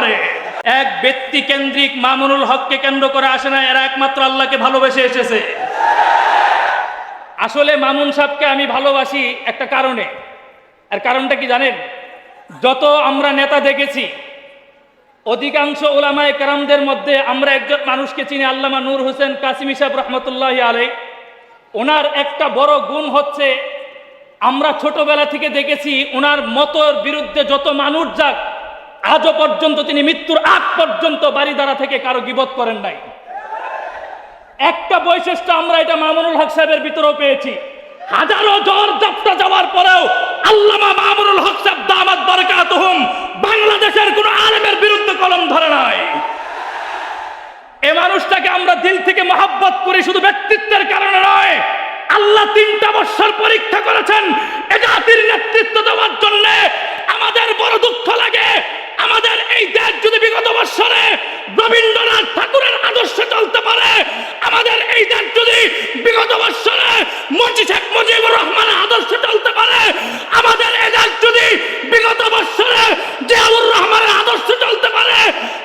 পারে। এক ব্যক্তি কেন্দ্রিক মামুনুল হককে কেন্দ্র করে আসে না, এরা একমাত্র আল্লাহকে ভালোবেসে এসেছে। আসলে মামুন সাহেবকে আমি ভালোবাসি একটা কারণে। আর কারণটা কি জানেন? যত আমরা নেতা দেখেছি, অধিকাংশ উলামায়ে কেরামদের মধ্যে আমরা একজন মানুষকে চিনি, আল্লামা নূর হোসেন কাসিমি সাহেব রহমতুল্লাহি আলাইহি। ওনার একটা বড় গুণ হচ্ছে, আমরা ছোটবেলা থেকে দেখেছি ওনার মতের বিরুদ্ধে যত মানুষ যাক, আজও পর্যন্ত তিনি মৃত্যুর আগ পর্যন্ত বাড়িধারা থেকে কারো গীবত করেন নাই। একটা বৈশিষ্ট্য আমরা এটা মামুনুল হক সাহেবের ভিতরেও পেয়েছি। হাজারো ঝড় ঝাপটা যাওয়ার পরেও আল্লামা মামুনুল হক সাহেব দামাত বারাকাতুহুম বাংলাদেশের কোন আলেমের বিরুদ্ধে কলম ধরে নাই। এই মানুষটাকে আমরা দিল থেকে মহব্বত করি, শুধু ব্যক্তিত্বের কারণে নয়। আল্লাহ 3টা বছর পরীক্ষা করেছেন এ জাতির নেতৃত্ব দেওয়ার জন্য। আমাদের বড় দুঃখ লাগে, আমাদের এই দেশ যদি বিগত বছরে রবীন্দ্রনাথ ঠাকুরের আদর্শে চলতে পারে, আমাদের এই দেশ যদি বিগত বছরে শেখ মুজিবুর রহমানের আদর্শে চলতে পারে, আমাদের এই দেশ যদি বিগত বছরে জিয়াউর রহমানের আদর্শে চলতে পারে,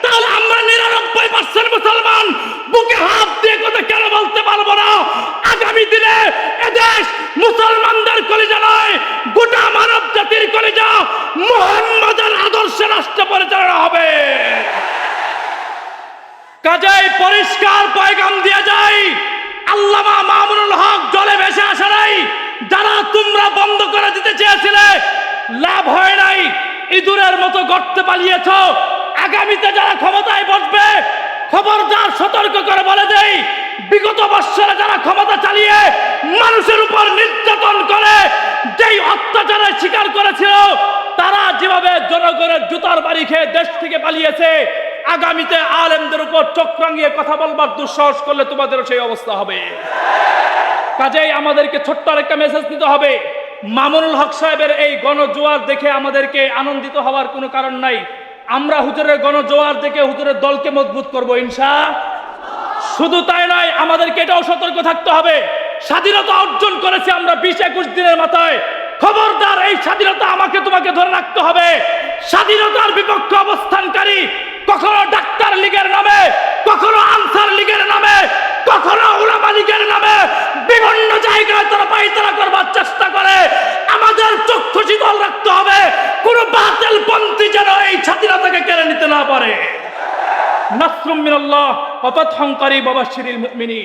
তাহলে আমরা 99% মুসলমান বুকে হাত দিয়ে কথা কেন বলতে পারবো না? আগামী দিনে এদেশ মুসলমানদের কলিজা নয়, গোটা মানব জাতির কলিজা মুহাম্মাদের আদর্শে রাষ্ট্র পরিচালনা হবে। কাজেই পরিষ্কার পয়গাম দিয়ে যায়, আল্লামা মামুনুল হক জলে ভেসে আসে নাই। যারা তোমরা বন্ধ করে দিতে চেয়েছিলে, লাভ হয় নাই, ইঁদুরের মতো গর্তে পালিয়েছ। আগামীতে যারা ক্ষমতায় বসবে, খবরদার সতর্ক করে বলে দেই, বিগত বছরে যারা ক্ষমতা চালিয়ে মানুষের উপর নির্যাতন করে যেই অত্যাচারের শিকার করেছিল, তারা যেভাবে জনগণের জুতার বাড়ি খেয়ে দেশ থেকে পালিয়েছে, আগামীতে আলেমদের উপর চোখ রাঙিয়ে কথা বলবার দুঃসাহস করলে তোমাদেরও সেই অবস্থা হবে। কাজেই আমাদেরকে ছোট্ট একটা মেসেজ দিতে হবে, মামুনুল হক সাহেবের এই গণজোয়ার দেখে আমাদেরকে আনন্দিত হওয়ার কোনো কারণ নাই। আমরা হুজুরের গণজোয়ার দেখে হুজুরের দলকে মজবুত করবো ইনশাআল্লাহ। শুধু তাই নয়, আমাদেরকে এটাও সতর্ক থাকতে হবে, স্বাধীনতা অর্জন করেছি আমরা 20-21 দিনের মাথায়। খবরদার, এই স্বাধীনতা আমাকে তোমাকে ধরে রাখতে হবে। স্বাধীনতার বিপক্ষে অবস্থানকারী কখনো ডাক্তার লীগের নামে, কখনো আনসার লীগের নামে, কখনো উলামা লীগের নামে বিভিন্ন জায়গায় তারা পায়তারা করবার চেষ্টা করে। আমাদের চক্ষু শীতল রাখতে হবে, কোন বাতিল পন্থী যেন এই স্বাধীনতাকে কেড়ে নিতে না পারে। নাসরুম মিনাল্লাহ ওয়া ফাতহুন কারীব ওয়া বাশশিরিল মুমিনিন।